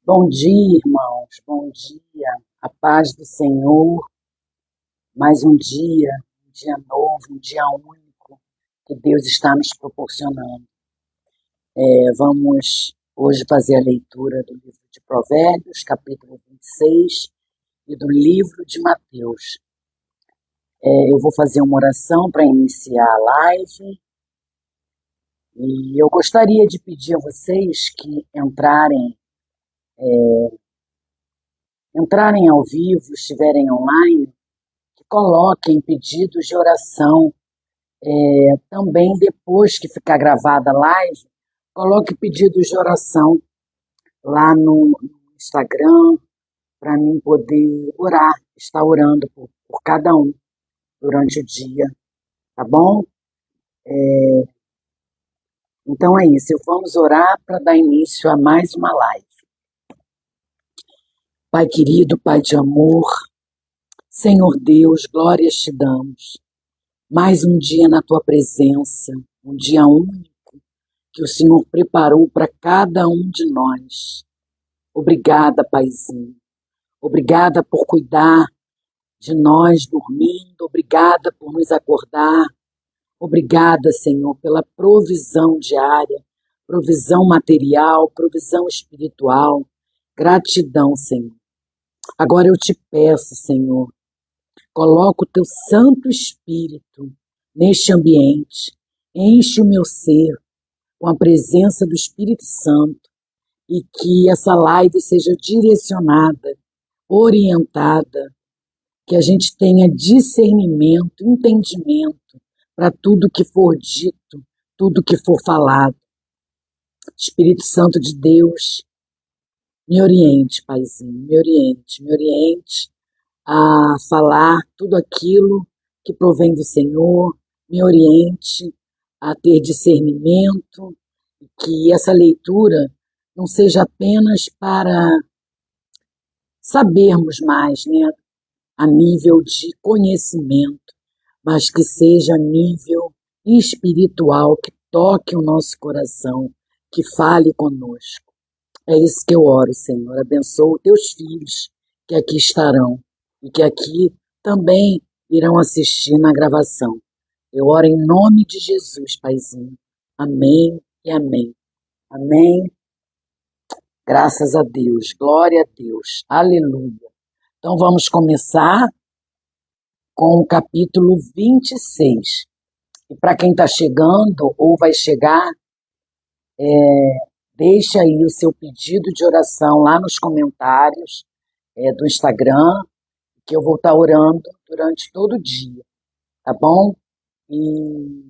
Bom dia, irmãos, bom dia, a paz do Senhor, mais um dia novo, um dia único que Deus está nos proporcionando. Vamos hoje fazer a leitura do livro de Provérbios, capítulo 26, e do livro de Mateus. Eu vou fazer uma oração para iniciar a live, e eu gostaria de pedir a vocês que entrarem ao vivo, estiverem online, que coloquem pedidos de oração. Também, depois que ficar gravada a live, coloque pedidos de oração lá no Instagram, para mim poder orar, estar orando por cada um durante o dia, tá bom? Então é isso, vamos orar para dar início a mais uma live. Pai querido, Pai de amor, Senhor Deus, glórias te damos. Mais um dia na tua presença, um dia único que o Senhor preparou para cada um de nós. Obrigada, Paizinho. Obrigada por cuidar de nós dormindo. Obrigada por nos acordar. Obrigada, Senhor, pela provisão diária, provisão material, provisão espiritual. Gratidão, Senhor. Agora eu te peço, Senhor, coloca o teu Santo Espírito neste ambiente. Enche o meu ser com a presença do Espírito Santo e que essa live seja direcionada, orientada, que a gente tenha discernimento, entendimento para tudo que for dito, tudo que for falado. Espírito Santo de Deus, me oriente, Paizinho, me oriente a falar tudo aquilo que provém do Senhor, me oriente a ter discernimento, que essa leitura não seja apenas para sabermos mais, né, a nível de conhecimento, mas que seja a nível espiritual, que toque o nosso coração, que fale conosco. É isso que eu oro, Senhor. Abençoa os teus filhos que aqui estarão e que aqui também irão assistir na gravação. Eu oro em nome de Jesus, Paizinho. Amém e amém. Amém. Graças a Deus, glória a Deus, aleluia. Então vamos começar com o capítulo 26. E para quem está chegando ou vai chegar, deixa aí o seu pedido de oração lá nos comentários do Instagram, que eu vou estar orando durante todo o dia, tá bom? E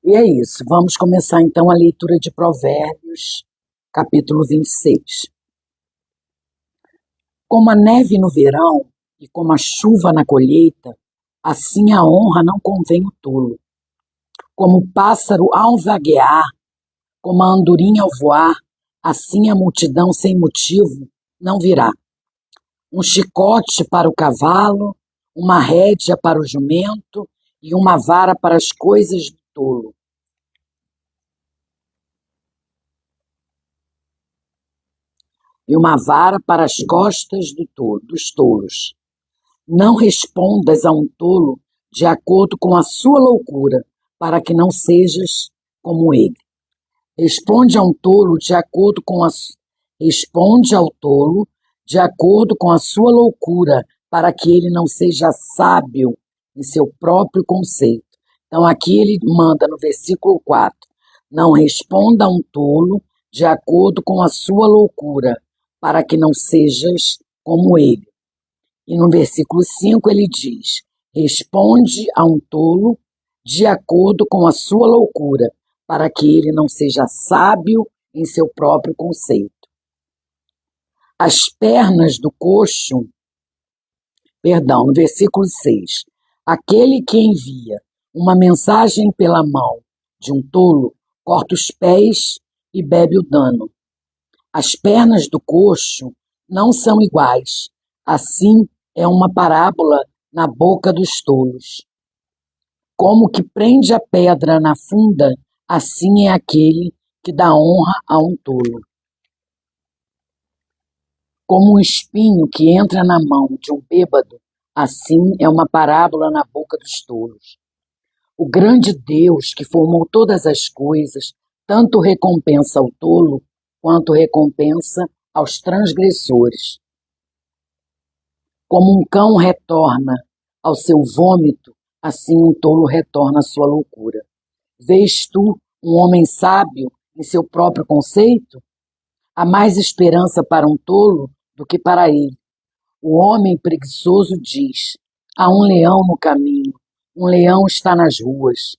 é isso, vamos começar então a leitura de Provérbios, capítulo 26. Como a neve no verão e como a chuva na colheita, assim a honra não convém o tolo. Como o pássaro ao vaguear, como a andorinha ao voar, assim a multidão sem motivo não virá. Um chicote para o cavalo, uma rédea para o jumento e uma vara para as coisas do tolo. E uma vara para as costas dos tolos. Não respondas a um tolo de acordo com a sua loucura, para que não sejas como ele. Responde ao tolo de acordo com a sua loucura, para que ele não seja sábio em seu próprio conceito. Então aqui ele manda no versículo 4, não responda a um tolo de acordo com a sua loucura, para que não sejas como ele. E no versículo 5 ele diz, responde a um tolo de acordo com a sua loucura, para que ele não seja sábio em seu próprio conceito. As pernas do coxo, no versículo 6, aquele que envia uma mensagem pela mão de um tolo, corta os pés e bebe o dano. As pernas do coxo não são iguais, assim é uma parábola na boca dos tolos. Como que prende a pedra na funda, assim é aquele que dá honra a um tolo. Como um espinho que entra na mão de um bêbado, assim é uma parábola na boca dos tolos. O grande Deus que formou todas as coisas, tanto recompensa ao tolo, quanto recompensa aos transgressores. Como um cão retorna ao seu vômito, assim um tolo retorna à sua loucura. Vês tu um homem sábio em seu próprio conceito? Há mais esperança para um tolo do que para ele. O homem preguiçoso diz: há um leão no caminho, um leão está nas ruas.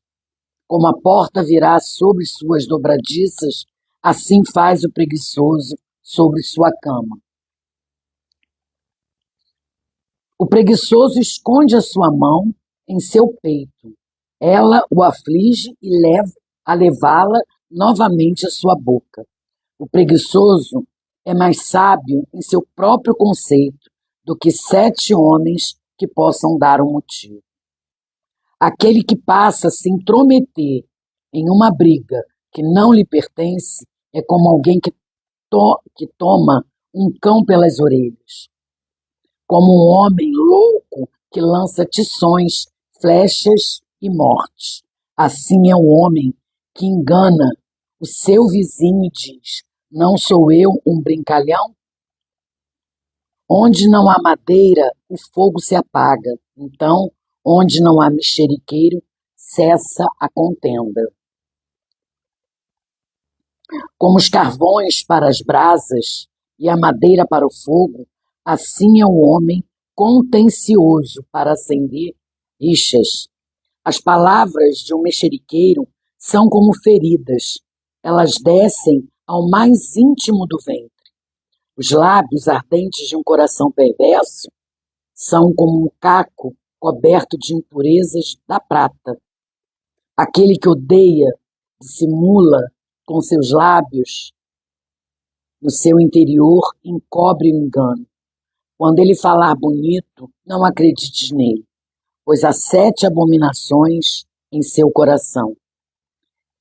Como a porta virá sobre suas dobradiças, assim faz o preguiçoso sobre sua cama. O preguiçoso esconde a sua mão em seu peito. Ela o aflige e leva a levá-la novamente à sua boca. O preguiçoso é mais sábio em seu próprio conceito do que 7 homens que possam dar um motivo. Aquele que passa a se intrometer em uma briga que não lhe pertence é como alguém que toma um cão pelas orelhas. Como um homem louco que lança tições, flechas e morte. Assim é o homem que engana o seu vizinho e diz: não sou eu um brincalhão? Onde não há madeira, o fogo se apaga. Então, onde não há mexeriqueiro, cessa a contenda. Como os carvões para as brasas e a madeira para o fogo, assim é o homem contencioso para acender rixas. As palavras de um mexeriqueiro são como feridas, elas descem ao mais íntimo do ventre. Os lábios ardentes de um coração perverso são como um caco coberto de impurezas da prata. Aquele que odeia dissimula com seus lábios, no seu interior encobre o engano. Quando ele falar bonito, não acredites nele, pois há 7 abominações em seu coração.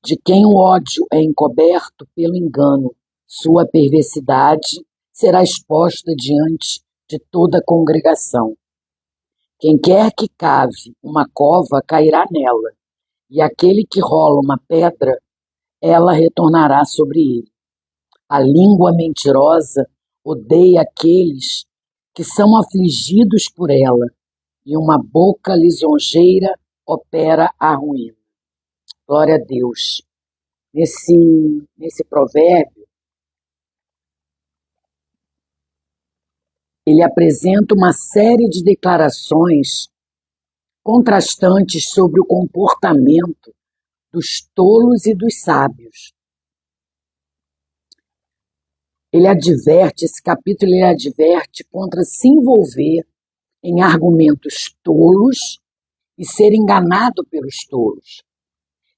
De quem o ódio é encoberto pelo engano, sua perversidade será exposta diante de toda a congregação. Quem quer que cave uma cova cairá nela, e aquele que rola uma pedra, ela retornará sobre ele. A língua mentirosa odeia aqueles que são afligidos por ela, e uma boca lisonjeira opera a ruína. Glória a Deus. Nesse provérbio, ele apresenta uma série de declarações contrastantes sobre o comportamento dos tolos e dos sábios. Esse capítulo ele adverte contra se envolver em argumentos tolos e ser enganado pelos tolos.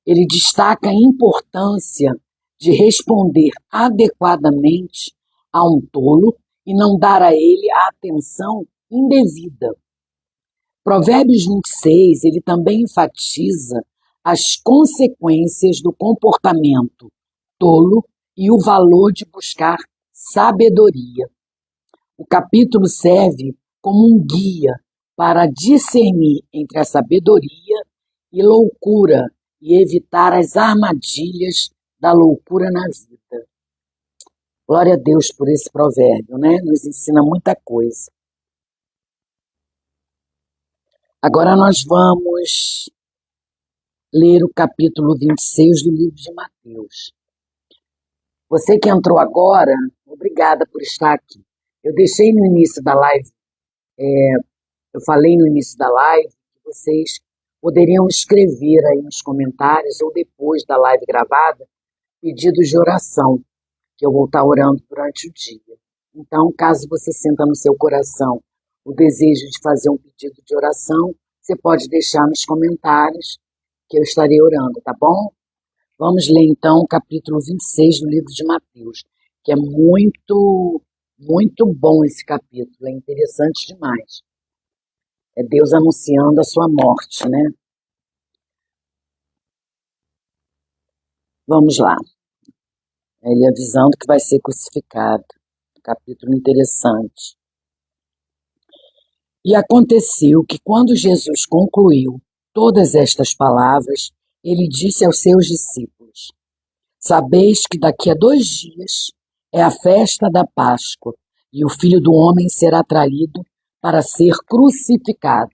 Ele destaca a importância de responder adequadamente a um tolo e não dar a ele a atenção indevida. Provérbios 26, ele também enfatiza as consequências do comportamento tolo e o valor de buscar sabedoria. O capítulo serve como um guia para discernir entre a sabedoria e loucura e evitar as armadilhas da loucura na vida. Glória a Deus por esse provérbio, né? Nos ensina muita coisa. Agora nós vamos ler o capítulo 26 do livro de Mateus. Você que entrou agora, obrigada por estar aqui. Eu deixei no início da live, eu falei no início da live que vocês poderiam escrever aí nos comentários ou depois da live gravada pedidos de oração, que eu vou estar orando durante o dia. Então, caso você sinta no seu coração o desejo de fazer um pedido de oração, você pode deixar nos comentários que eu estarei orando, tá bom? Vamos ler então o capítulo 26 do livro de Mateus, que é muito, muito bom esse capítulo, é interessante demais. É Deus anunciando a sua morte, né? Vamos lá. Ele avisando que vai ser crucificado. capítulo interessante. E aconteceu que quando Jesus concluiu todas estas palavras, ele disse aos seus discípulos: Sabeis que daqui a 2 dias é a festa da Páscoa, e o Filho do Homem será traído para ser crucificado.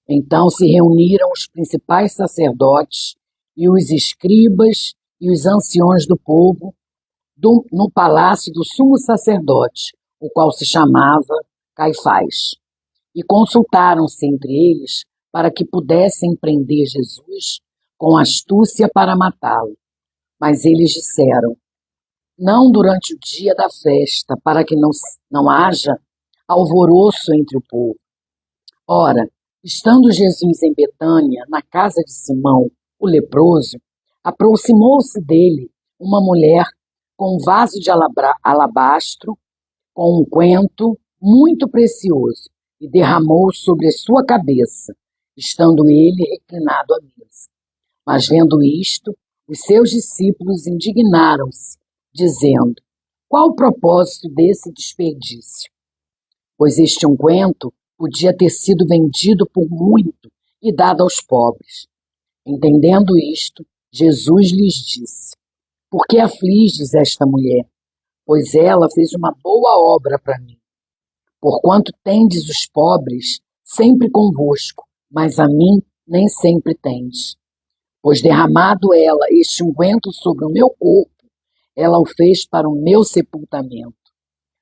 Então se reuniram os principais sacerdotes e os escribas e os anciões do povo no palácio do sumo sacerdote, o qual se chamava Caifás, e consultaram-se entre eles para que pudessem prender Jesus com astúcia para matá-lo. Mas eles disseram: não durante o dia da festa, para que não haja alvoroço entre o povo. Ora, estando Jesus em Betânia, na casa de Simão, o leproso, aproximou-se dele uma mulher com um vaso de alabastro, com um unguento muito precioso, e derramou sobre a sua cabeça, estando ele reclinado à mesa. Mas vendo isto, os seus discípulos indignaram-se, dizendo: qual o propósito desse desperdício? Pois este unguento podia ter sido vendido por muito e dado aos pobres. Entendendo isto, Jesus lhes disse: por que afliges esta mulher? Pois ela fez uma boa obra para mim. Porquanto tendes os pobres sempre convosco, mas a mim nem sempre tendes. Pois derramado ela este unguento sobre o meu corpo, ela o fez para o meu sepultamento.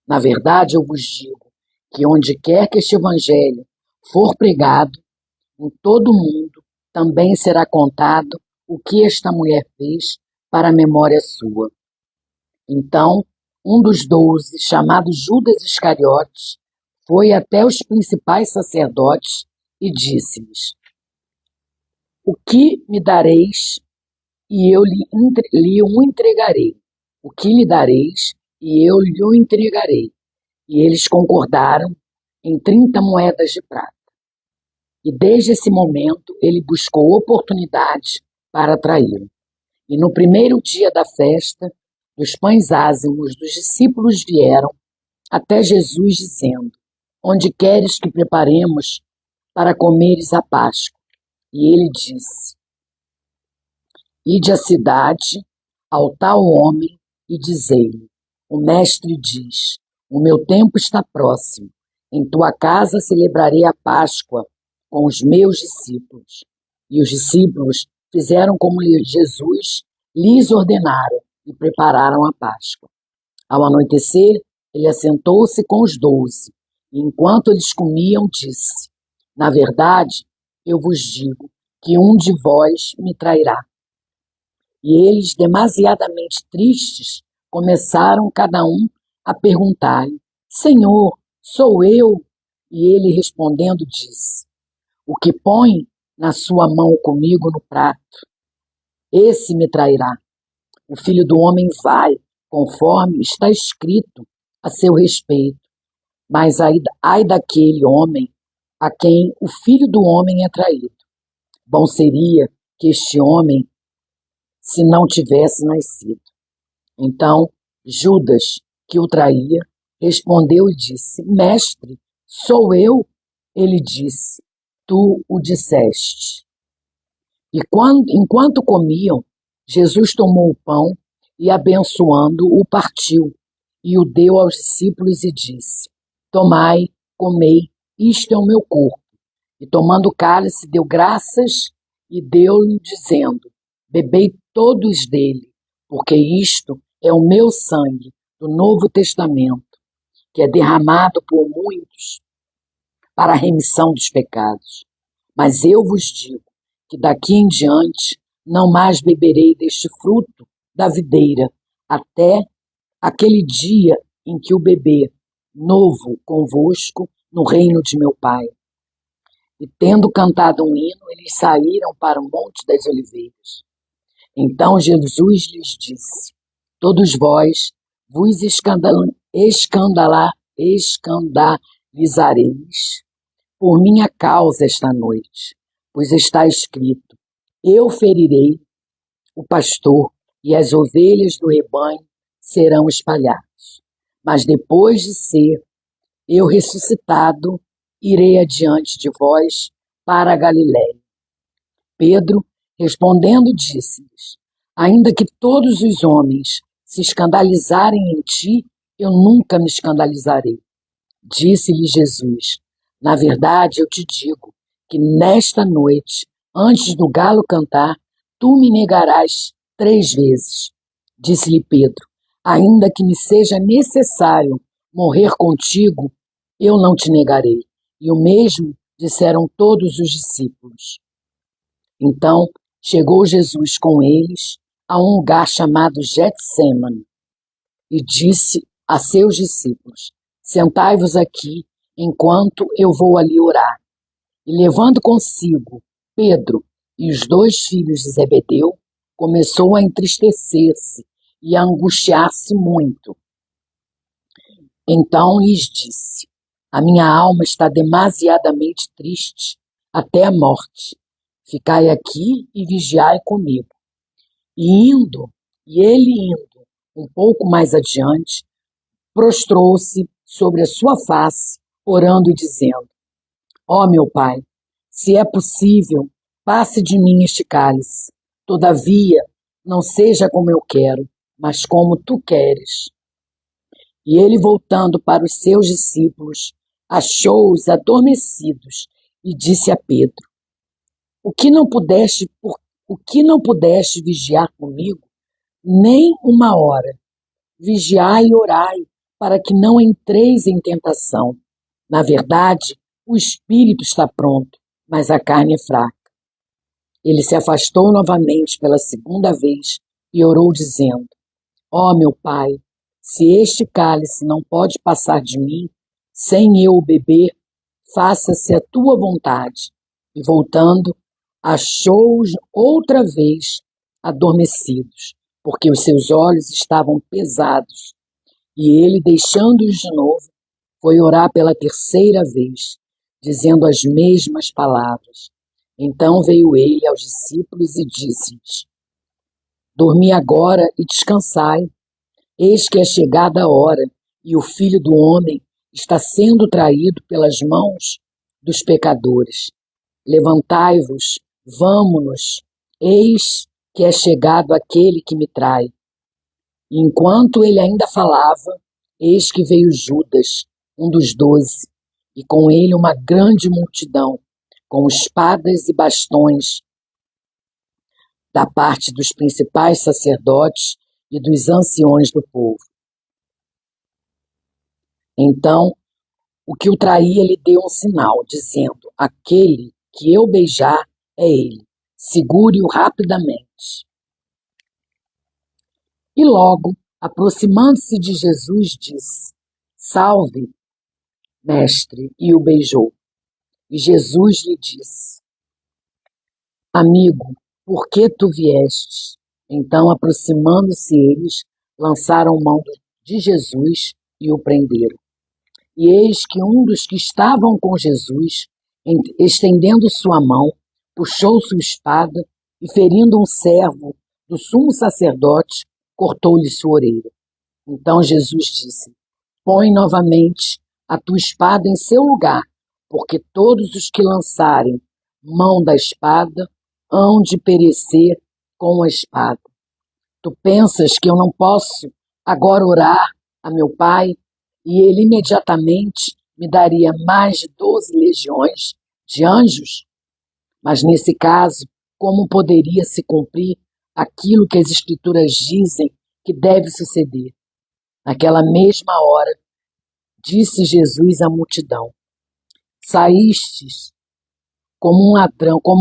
Na verdade, eu vos digo que onde quer que este evangelho for pregado, em todo o mundo, também será contado o que esta mulher fez para a memória sua. Então, um dos 12, chamado Judas Iscariotes, foi até os principais sacerdotes e disse-lhes: o que me dareis e eu lhe o entregarei? O que lhe dareis e eu lhe o entregarei? E eles concordaram em 30 moedas de prata. E desde esse momento ele buscou oportunidade para traí-lo. E no primeiro dia da festa dos pães ázimos, dos discípulos vieram até Jesus dizendo: onde queres que preparemos para comeres a Páscoa? E ele disse: ide à cidade, ao tal homem, e dizei-lhe: o mestre diz, o meu tempo está próximo, em tua casa celebrarei a Páscoa com os meus discípulos. E os discípulos fizeram como Jesus lhes ordenara e prepararam a Páscoa. Ao anoitecer, ele assentou-se com os 12, e enquanto eles comiam, disse: na verdade, eu vos digo que um de vós me trairá. E eles, demasiadamente tristes, começaram cada um a perguntar-lhe: Senhor, sou eu? E ele respondendo disse: o que põe na sua mão comigo no prato, esse me trairá. O Filho do Homem vai, conforme está escrito a seu respeito. Mas ai daquele homem a quem o Filho do Homem é traído. Bom seria que este homem, se não tivesse nascido. Então, Judas, que o traía, respondeu e disse: mestre, sou eu? Ele disse: tu o disseste. E enquanto comiam, Jesus tomou o pão e, abençoando, o partiu e o deu aos discípulos e disse: tomai, comei, isto é o meu corpo. E tomando o cálice, deu graças e deu-lhe, dizendo: bebei todos dele, porque isto é o meu sangue do Novo Testamento, que é derramado por muitos para a remissão dos pecados. Mas eu vos digo que daqui em diante não mais beberei deste fruto da videira, até aquele dia em que o beber novo convosco no reino de meu Pai. E tendo cantado um hino, eles saíram para o Monte das Oliveiras. Então Jesus lhes disse: todos vós vos escandalizareis por minha causa esta noite, pois está escrito: eu ferirei o pastor e as ovelhas do rebanho serão espalhados. Mas depois de ser eu ressuscitado, irei adiante de vós para a Galiléia. Pedro, respondendo, disse-lhes: ainda que todos os homens se escandalizarem em ti, eu nunca me escandalizarei. Disse-lhe Jesus: na verdade, eu te digo que nesta noite, antes do galo cantar, tu me negarás 3 vezes. Disse-lhe Pedro: ainda que me seja necessário morrer contigo, eu não te negarei. E o mesmo disseram todos os discípulos. Então chegou Jesus com eles a um lugar chamado Getsêmani e disse a seus discípulos: sentai-vos aqui enquanto eu vou ali orar. E levando consigo Pedro e os 2 filhos de Zebedeu, começou a entristecer-se e a angustiar-se muito. Então lhes disse: a minha alma está demasiadamente triste até a morte. Ficai aqui e vigiai comigo. E ele indo um pouco mais adiante, prostrou-se sobre a sua face, orando e dizendo: ó meu Pai, se é possível, passe de mim este cálice. Todavia, não seja como eu quero, mas como tu queres. E ele, voltando para os seus discípulos, achou-os adormecidos e disse a Pedro: o que não pudeste vigiar comigo, nem uma hora? Vigiai e orai, para que não entreis em tentação. Na verdade, o espírito está pronto, mas a carne é fraca. Ele se afastou novamente pela 2ª vez e orou, dizendo: ó meu Pai, se este cálice não pode passar de mim, sem eu o beber, faça-se a tua vontade. E voltando, achou-os outra vez adormecidos, porque os seus olhos estavam pesados. E ele, deixando-os de novo, foi orar pela 3ª vez, dizendo as mesmas palavras. Então veio ele aos discípulos e disse-lhes: dormi agora e descansai. Eis que é chegada a hora, e o Filho do Homem está sendo traído pelas mãos dos pecadores. Levantai-vos, vamo-nos, eis que é chegado aquele que me trai. E enquanto ele ainda falava, eis que veio Judas, um dos 12, e com ele uma grande multidão, com espadas e bastões, da parte dos principais sacerdotes e dos anciões do povo. Então, o que o traía lhe deu um sinal, dizendo: aquele que eu beijar é ele, segure-o rapidamente. E logo, aproximando-se de Jesus, disse: salve, mestre, e o beijou. E Jesus lhe disse: amigo, por que tu viestes? Então, aproximando-se eles, lançaram mão de Jesus e o prenderam. E eis que um dos que estavam com Jesus, estendendo sua mão, puxou sua espada e, ferindo um servo do sumo sacerdote, cortou-lhe sua orelha. Então Jesus disse: põe novamente a tua espada em seu lugar, porque todos os que lançarem mão da espada hão de perecer com a espada. Tu pensas que eu não posso agora orar a meu Pai, e ele imediatamente me daria mais de 12 legiões de anjos? Mas nesse caso, como poderia se cumprir aquilo que as Escrituras dizem que deve suceder? Naquela mesma hora, disse Jesus à multidão: saístes como a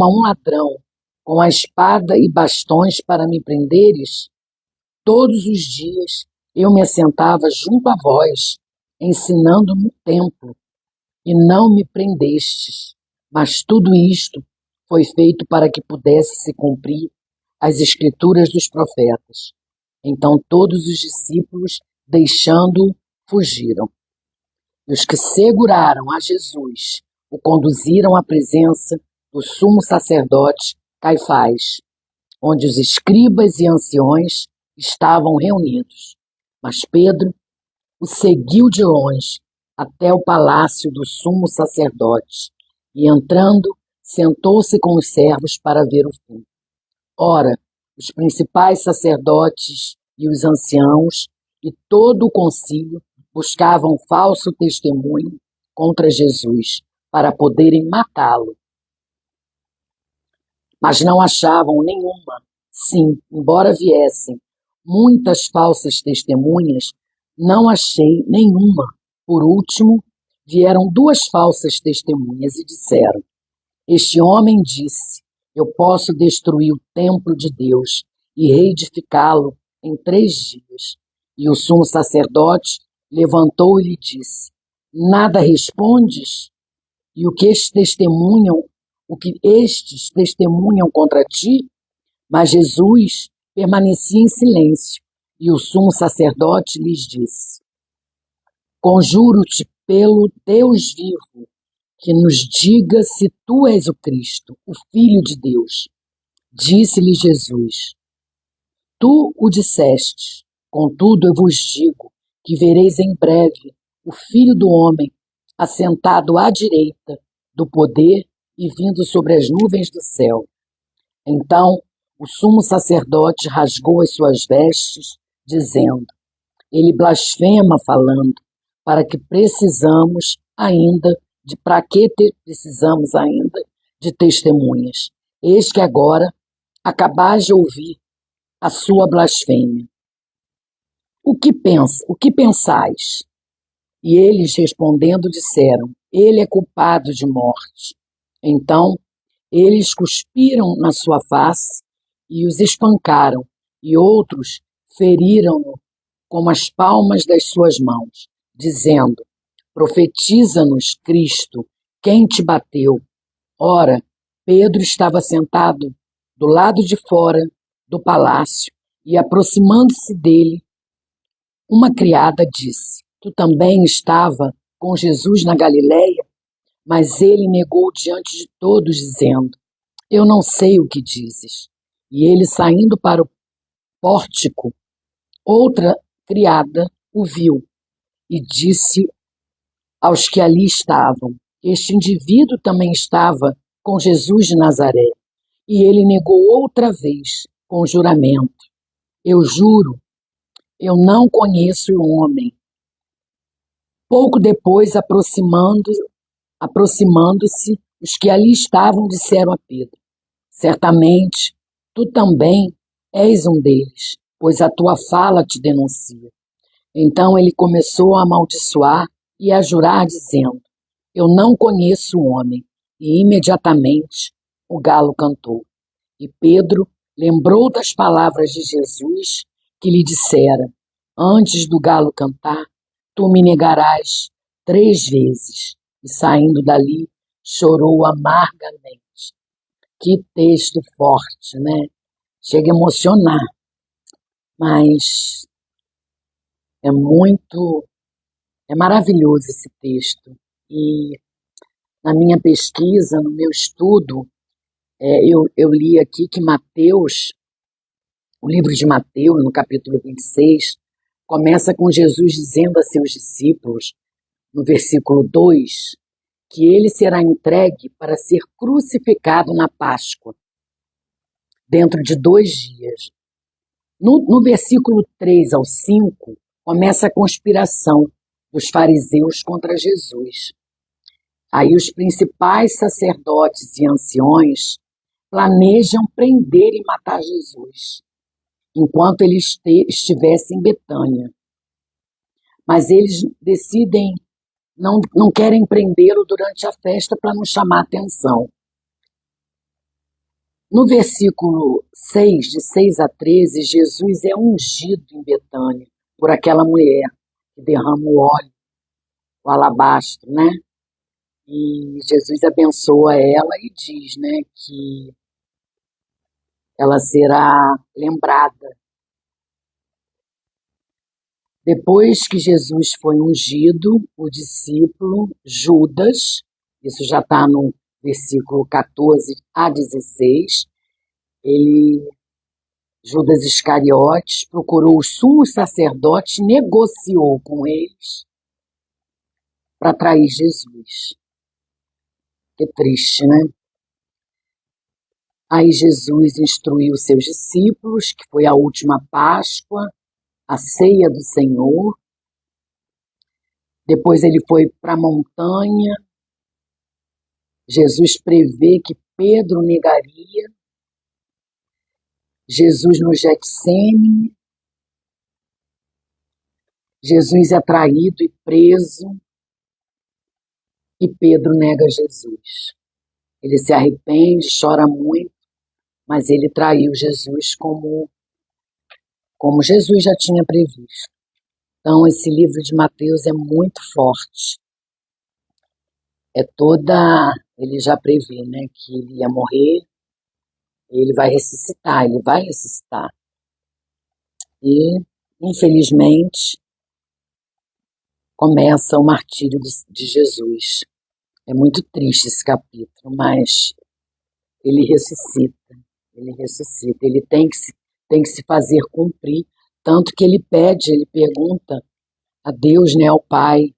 um ladrão, com a espada e bastões para me prenderes? Todos os dias eu me assentava junto a vós, ensinando no templo, e não me prendestes. Mas tudo isto foi feito para que pudesse se cumprir as Escrituras dos profetas. Então todos os discípulos, deixando-o, fugiram. E os que seguraram a Jesus o conduziram à presença do sumo sacerdote Caifás, onde os escribas e anciões estavam reunidos. Mas Pedro o seguiu de longe até o palácio do sumo sacerdote e, entrando, sentou-se com os servos para ver o fim. Ora, os principais sacerdotes e os anciãos e todo o concílio buscavam falso testemunho contra Jesus para poderem matá-lo. Mas não achavam nenhuma. Sim, embora viessem muitas falsas testemunhas, não achei nenhuma. Por último, vieram duas falsas testemunhas e disseram: Este homem disse: Eu posso destruir o templo de Deus e reedificá-lo em 3 dias. E o sumo sacerdote levantou e lhe disse: Nada respondes? E o que estes testemunham contra ti? Mas Jesus permanecia em silêncio, e o sumo sacerdote lhes disse: Conjuro-te pelo Deus vivo, que nos diga se tu és o Cristo, o Filho de Deus. Disse-lhe Jesus: Tu o disseste, contudo eu vos digo que vereis em breve o Filho do Homem assentado à direita do poder e vindo sobre as nuvens do céu. Então o sumo sacerdote rasgou as suas vestes, dizendo: Ele blasfema falando, para que precisamos ainda de testemunhas? Eis que agora acabais de ouvir a sua blasfêmia. O que pensais? E eles respondendo disseram: Ele é culpado de morte. Então eles cuspiram na sua face e os espancaram, e outros feriram-no com as palmas das suas mãos, dizendo: Profetiza-nos, Cristo, quem te bateu? Ora, Pedro estava sentado do lado de fora do palácio, e aproximando-se dele, uma criada disse: Tu também estava com Jesus na Galileia? Mas ele negou diante de todos, dizendo: Eu não sei o que dizes. E ele, saindo para o pórtico, outra criada o viu e disse aos que ali estavam: Este indivíduo também estava com Jesus de Nazaré. E ele negou outra vez, com juramento: Eu juro, eu não conheço o homem. Pouco depois, aproximando-se, os que ali estavam disseram a Pedro: Certamente, tu também és um deles, pois a tua fala te denuncia. Então ele começou a amaldiçoar e a jurar, dizendo: Eu não conheço o homem. E imediatamente o galo cantou. E Pedro lembrou das palavras de Jesus que lhe dissera: Antes do galo cantar, tu me negarás 3 vezes. E saindo dali, chorou amargamente. Que texto forte, né? Chega a emocionar, mas é maravilhoso esse texto. E na minha pesquisa, no meu estudo, eu li aqui que Mateus, o livro de Mateus, no capítulo 26, começa com Jesus dizendo a seus discípulos, no versículo 2, que ele será entregue para ser crucificado na Páscoa, dentro de 2 dias. No versículo 3 ao 5, começa a conspiração dos fariseus contra Jesus. Aí os principais sacerdotes e anciões planejam prender e matar Jesus, enquanto ele estivesse em Betânia. Mas eles decidem, não querem prendê-lo durante a festa para não chamar atenção. No versículo 6, de 6 a 13, Jesus é ungido em Betânia por aquela mulher que derrama o óleo, o alabastro, né? E Jesus abençoa ela e diz, né, que ela será lembrada. Depois que Jesus foi ungido, o discípulo Judas, isso já está no versículo 14 a 16, ele Judas Iscariotes procurou os sumos sacerdotes, negociou com eles para trair Jesus. Que triste, né? Aí Jesus instruiu seus discípulos, que foi a última Páscoa, a ceia do Senhor. Depois ele foi para a montanha. Jesus prevê que Pedro negaria. Jesus no Getsêmani. Jesus é traído e preso. E Pedro nega Jesus. Ele se arrepende, chora muito, mas ele traiu Jesus como Jesus já tinha previsto. Então, esse livro de Mateus é muito forte. Ele já prevê, né, que ele ia morrer, ele vai ressuscitar. E, infelizmente, começa o martírio de Jesus. É muito triste esse capítulo, mas ele ressuscita, ele tem que se fazer cumprir, tanto que ele pergunta a Deus, né, ao Pai,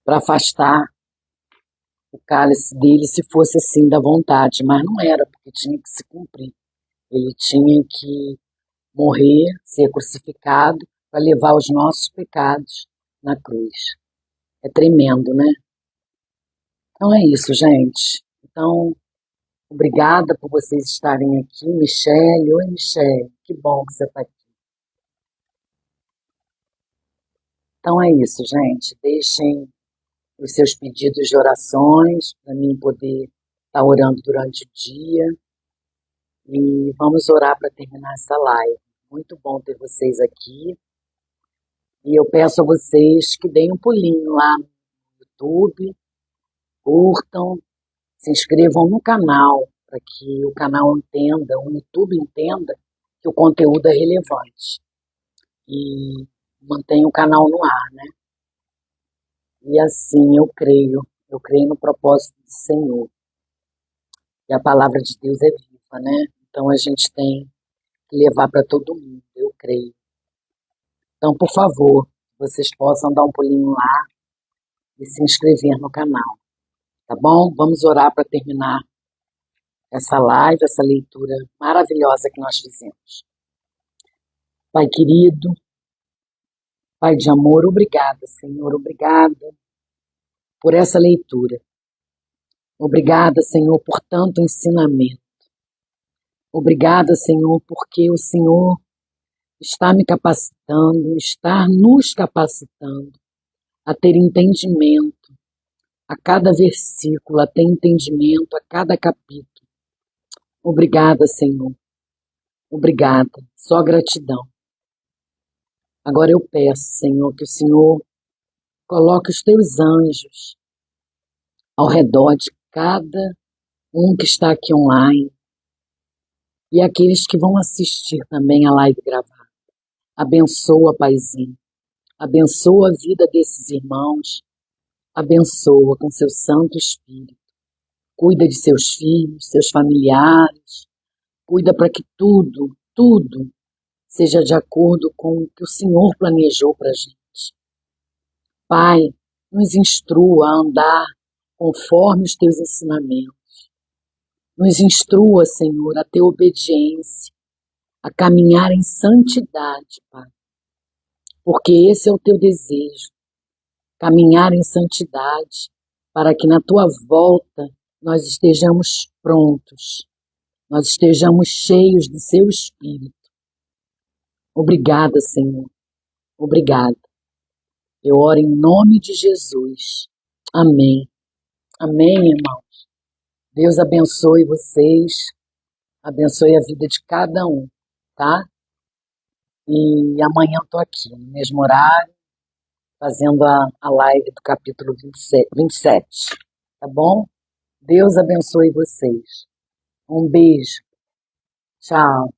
para afastar o cálice dele se fosse assim da vontade, mas não era, porque tinha que se cumprir. Ele tinha que morrer, ser crucificado, para levar os nossos pecados na cruz. É tremendo, né? Então é isso, gente. Então, obrigada por vocês estarem aqui. Michele, oi Michele, que bom que você está aqui. Então é isso, gente. Deixem os seus pedidos de orações para mim poder estar orando durante o dia. E vamos orar para terminar essa live. Muito bom ter vocês aqui. E eu peço a vocês que deem um pulinho lá no YouTube, curtam, se inscrevam no canal, para que o canal entenda, o YouTube entenda que o conteúdo é relevante. E mantenha o canal no ar, né? E assim eu creio no propósito do Senhor. E a palavra de Deus é viva, né? Então a gente tem que levar para todo mundo, eu creio. Então, por favor, vocês possam dar um pulinho lá e se inscrever no canal, tá bom? Vamos orar para terminar essa live, essa leitura maravilhosa que nós fizemos. Pai querido, Pai de amor, obrigada, Senhor, obrigada por essa leitura. Obrigada, Senhor, por tanto ensinamento. Obrigada, Senhor, porque o Senhor está me capacitando, está nos capacitando a ter entendimento a cada versículo, a ter entendimento a cada capítulo. Obrigada, Senhor. Obrigada. Só gratidão. Agora eu peço, Senhor, que o Senhor coloque os teus anjos ao redor de cada um que está aqui online e aqueles que vão assistir também a live gravada. Abençoa, Paizinho. Abençoa a vida desses irmãos. Abençoa com seu Santo Espírito. Cuida de seus filhos, seus familiares. Cuida para que tudo seja de acordo com o que o Senhor planejou para a gente. Pai, nos instrua a andar conforme os teus ensinamentos. Nos instrua, Senhor, a ter obediência, a caminhar em santidade, Pai. Porque esse é o teu desejo, caminhar em santidade, para que na tua volta nós estejamos prontos, nós estejamos cheios do seu Espírito. Obrigada, Senhor. Obrigada. Eu oro em nome de Jesus. Amém. Amém, irmãos. Deus abençoe vocês, abençoe a vida de cada um, tá? E amanhã eu tô aqui, no mesmo horário, fazendo a live do capítulo 27, tá bom? Deus abençoe vocês. Um beijo. Tchau.